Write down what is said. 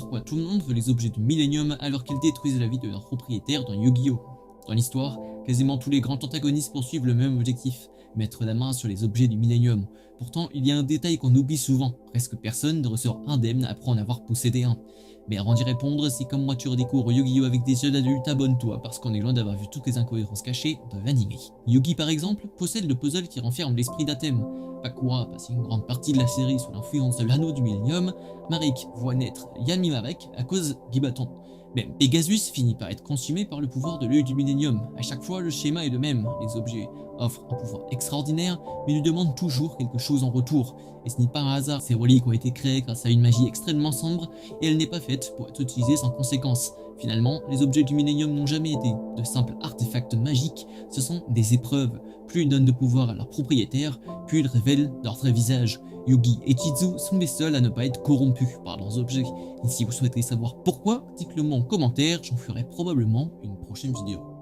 pourquoi tout le monde veut les objets du Millennium alors qu'ils détruisent la vie de leur propriétaire dans Yu-Gi-Oh! Dans l'histoire, quasiment tous les grands antagonistes poursuivent le même objectif, mettre la main sur les objets du Millennium. Pourtant, il y a un détail qu'on oublie souvent, presque personne ne ressort indemne après en avoir possédé un. Mais avant d'y répondre, si comme moi tu redécouvres Yu-Gi-Oh! Avec des yeux d'adulte, abonne-toi parce qu'on est loin d'avoir vu toutes les incohérences cachées de l'anime. Yugi par exemple possède le puzzle qui renferme l'esprit d'Atem. Pakura a passé une grande partie de la série sous l'influence de l'anneau du Millennium, Marik voit naître Yami Marek à cause d'Ibaton. Même Pegasus finit par être consumé par le pouvoir de l'œil du Millennium. À chaque fois, le schéma est le même. Les objets offrent un pouvoir extraordinaire, mais lui demandent toujours quelque chose en retour. Et ce n'est pas un hasard, ces reliques ont été créées grâce à une magie extrêmement sombre, et elle n'est pas faite pour être utilisée sans conséquence. Finalement, les objets du Millennium n'ont jamais été de simples artefacts magiques, ce sont des épreuves. Plus ils donnent de pouvoir à leurs propriétaires, plus ils révèlent leur vrai visage. Yugi et Chizu sont les seuls à ne pas être corrompus par leurs objets. Et si vous souhaitez savoir pourquoi, dites-le moi en commentaire, j'en ferai probablement une prochaine vidéo.